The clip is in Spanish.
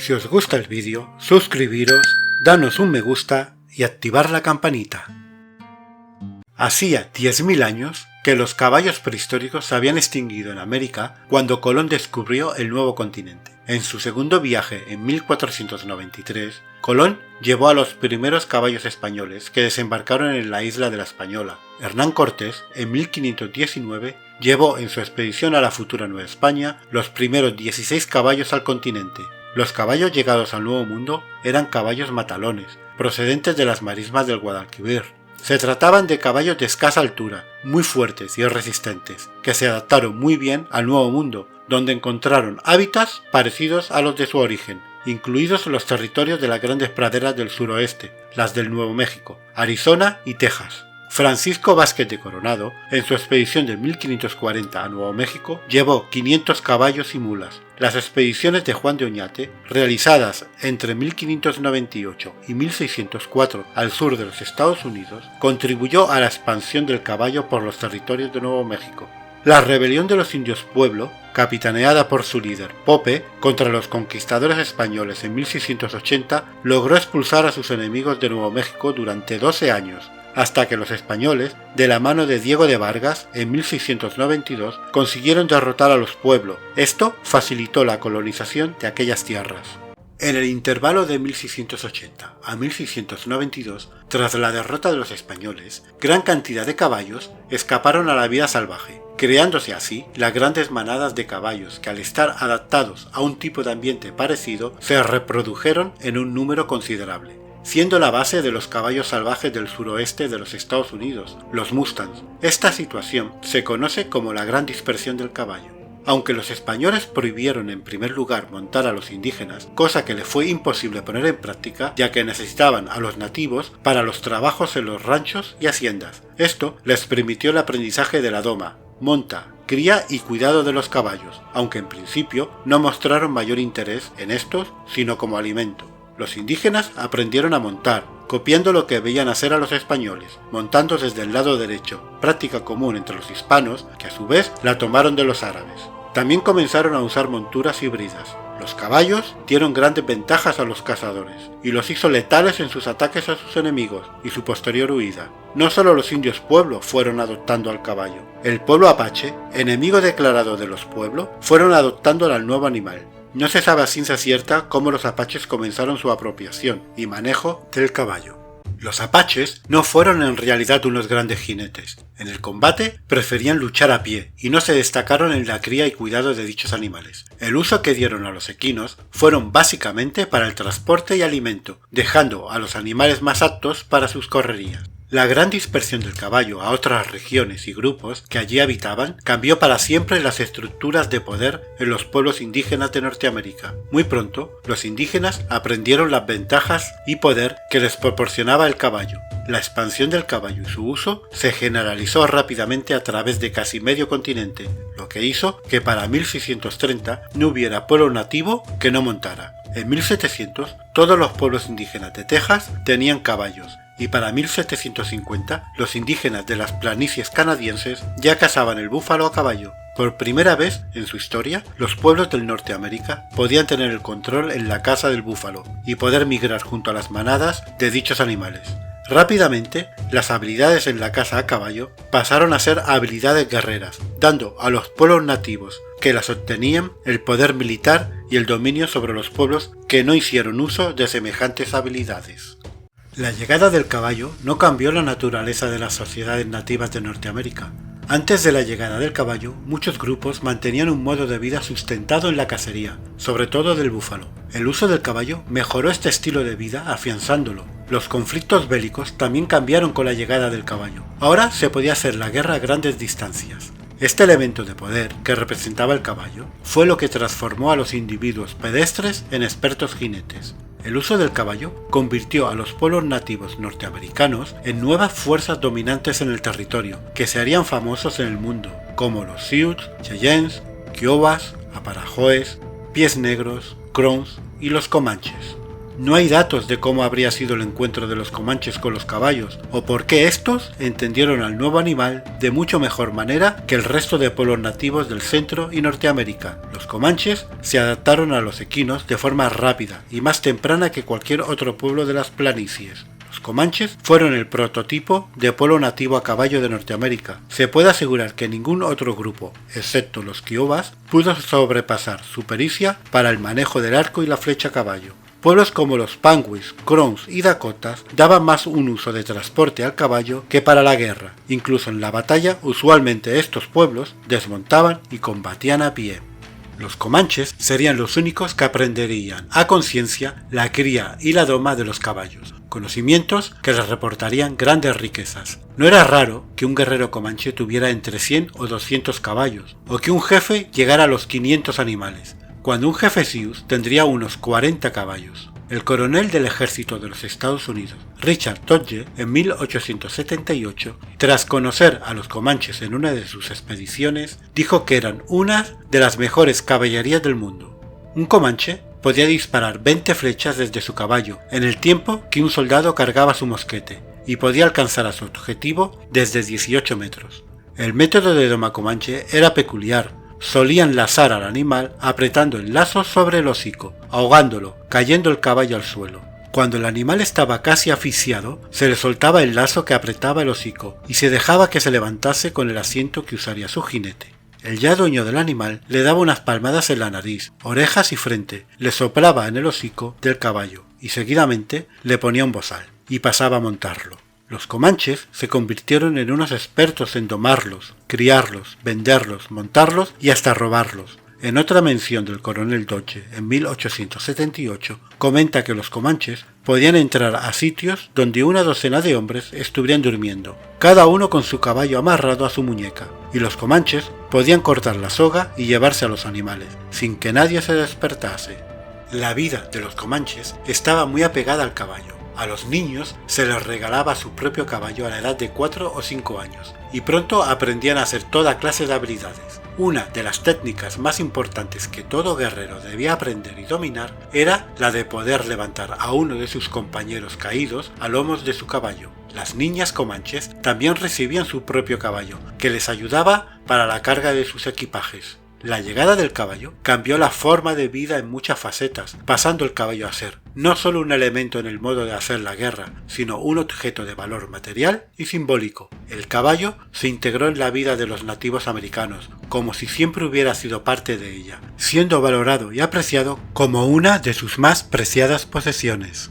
Si os gusta el vídeo, suscribiros, danos un me gusta y activar la campanita. Hacía 10.000 años que los caballos prehistóricos se habían extinguido en América cuando Colón descubrió el nuevo continente. En su segundo viaje en 1493, Colón llevó a los primeros caballos españoles que desembarcaron en la isla de la Española. Hernán Cortés, en 1519, llevó en su expedición a la futura Nueva España los primeros 16 caballos al continente. Los caballos llegados al Nuevo Mundo eran caballos matalones, procedentes de las marismas del Guadalquivir. Se trataban de caballos de escasa altura, muy fuertes y resistentes, que se adaptaron muy bien al Nuevo Mundo, donde encontraron hábitats parecidos a los de su origen, incluidos los territorios de las grandes praderas del suroeste, las del Nuevo México, Arizona y Texas. Francisco Vázquez de Coronado, en su expedición de 1540 a Nuevo México, llevó 500 caballos y mulas. Las expediciones de Juan de Oñate, realizadas entre 1598 y 1604 al sur de los Estados Unidos, contribuyó a la expansión del caballo por los territorios de Nuevo México. La rebelión de los indios Pueblo, capitaneada por su líder, Pope, contra los conquistadores españoles en 1680, logró expulsar a sus enemigos de Nuevo México durante 12 años, hasta que los españoles, de la mano de Diego de Vargas, en 1692, consiguieron derrotar a los Pueblo. Esto facilitó la colonización de aquellas tierras. En el intervalo de 1680 a 1692, tras la derrota de los españoles, gran cantidad de caballos escaparon a la vida salvaje, creándose así las grandes manadas de caballos que, al estar adaptados a un tipo de ambiente parecido, se reprodujeron en un número considerable, siendo la base de los caballos salvajes del suroeste de los Estados Unidos, los Mustangs. Esta situación se conoce como la Gran Dispersión del Caballo. Aunque los españoles prohibieron en primer lugar montar a los indígenas, cosa que le fue imposible poner en práctica, ya que necesitaban a los nativos para los trabajos en los ranchos y haciendas. Esto les permitió el aprendizaje de la doma, monta, cría y cuidado de los caballos, aunque en principio no mostraron mayor interés en estos, sino como alimento. Los indígenas aprendieron a montar, copiando lo que veían hacer a los españoles, montando desde el lado derecho, práctica común entre los hispanos, que a su vez la tomaron de los árabes. También comenzaron a usar monturas híbridas. Los caballos dieron grandes ventajas a los cazadores, y los hizo letales en sus ataques a sus enemigos y su posterior huida. No solo los indios Pueblo fueron adoptando al caballo, el pueblo apache, enemigo declarado de los Pueblo, fueron adoptando al nuevo animal. No se sabe a ciencia cierta cómo los apaches comenzaron su apropiación y manejo del caballo. Los apaches no fueron en realidad unos grandes jinetes. En el combate preferían luchar a pie y no se destacaron en la cría y cuidado de dichos animales. El uso que dieron a los equinos fueron básicamente para el transporte y alimento, dejando a los animales más aptos para sus correrías. La gran dispersión del caballo a otras regiones y grupos que allí habitaban cambió para siempre las estructuras de poder en los pueblos indígenas de Norteamérica. Muy pronto, los indígenas aprendieron las ventajas y poder que les proporcionaba el caballo. La expansión del caballo y su uso se generalizó rápidamente a través de casi medio continente, lo que hizo que para 1630 no hubiera pueblo nativo que no montara. En 1700, todos los pueblos indígenas de Texas tenían caballos, y para 1750 los indígenas de las planicies canadienses ya cazaban el búfalo a caballo. Por primera vez en su historia, los pueblos del Norteamérica podían tener el control en la caza del búfalo y poder migrar junto a las manadas de dichos animales. Rápidamente, las habilidades en la caza a caballo pasaron a ser habilidades guerreras, dando a los pueblos nativos que las obtenían el poder militar y el dominio sobre los pueblos que no hicieron uso de semejantes habilidades. La llegada del caballo no cambió la naturaleza de las sociedades nativas de Norteamérica. Antes de la llegada del caballo, muchos grupos mantenían un modo de vida sustentado en la cacería, sobre todo del búfalo. El uso del caballo mejoró este estilo de vida afianzándolo. Los conflictos bélicos también cambiaron con la llegada del caballo. Ahora se podía hacer la guerra a grandes distancias. Este elemento de poder que representaba el caballo fue lo que transformó a los individuos pedestres en expertos jinetes. El uso del caballo convirtió a los pueblos nativos norteamericanos en nuevas fuerzas dominantes en el territorio, que se harían famosos en el mundo, como los Sioux, Cheyennes, Kiowas, Aparajoes, Pies Negros, Crons y los Comanches. No hay datos de cómo habría sido el encuentro de los comanches con los caballos, o por qué estos entendieron al nuevo animal de mucho mejor manera que el resto de pueblos nativos del Centro y Norteamérica. Los comanches se adaptaron a los equinos de forma rápida y más temprana que cualquier otro pueblo de las planicies. Los comanches fueron el prototipo de pueblo nativo a caballo de Norteamérica. Se puede asegurar que ningún otro grupo, excepto los Kiowas, pudo sobrepasar su pericia para el manejo del arco y la flecha a caballo. Pueblos como los Panguis, Crons y Dakotas daban más un uso de transporte al caballo que para la guerra. Incluso en la batalla, usualmente estos pueblos desmontaban y combatían a pie. Los comanches serían los únicos que aprenderían a conciencia la cría y la doma de los caballos, conocimientos que les reportarían grandes riquezas. No era raro que un guerrero comanche tuviera entre 100 o 200 caballos, o que un jefe llegara a los 500 animales, cuando un jefe Sioux tendría unos 40 caballos. El coronel del ejército de los Estados Unidos, Richard Dodge, en 1878, tras conocer a los comanches en una de sus expediciones, dijo que eran una de las mejores caballerías del mundo. Un comanche podía disparar 20 flechas desde su caballo, en el tiempo que un soldado cargaba su mosquete, y podía alcanzar a su objetivo desde 18 metros. El método de doma comanche era peculiar. Solían lazar al animal apretando el lazo sobre el hocico, ahogándolo, cayendo el caballo al suelo. Cuando el animal estaba casi asfixiado, se le soltaba el lazo que apretaba el hocico y se dejaba que se levantase con el asiento que usaría su jinete. El ya dueño del animal le daba unas palmadas en la nariz, orejas y frente, le soplaba en el hocico del caballo y seguidamente le ponía un bozal y pasaba a montarlo. Los comanches se convirtieron en unos expertos en domarlos, criarlos, venderlos, montarlos y hasta robarlos. En otra mención del coronel Dodge, en 1878, comenta que los comanches podían entrar a sitios donde una docena de hombres estuvieran durmiendo, cada uno con su caballo amarrado a su muñeca, y los comanches podían cortar la soga y llevarse a los animales, sin que nadie se despertase. La vida de los comanches estaba muy apegada al caballo. A los niños se les regalaba su propio caballo a la edad de 4 o 5 años, y pronto aprendían a hacer toda clase de habilidades. Una de las técnicas más importantes que todo guerrero debía aprender y dominar era la de poder levantar a uno de sus compañeros caídos a lomos de su caballo. Las niñas comanches también recibían su propio caballo, que les ayudaba para la carga de sus equipajes. La llegada del caballo cambió la forma de vida en muchas facetas, pasando el caballo a ser no solo un elemento en el modo de hacer la guerra, sino un objeto de valor material y simbólico. El caballo se integró en la vida de los nativos americanos, como si siempre hubiera sido parte de ella, siendo valorado y apreciado como una de sus más preciadas posesiones.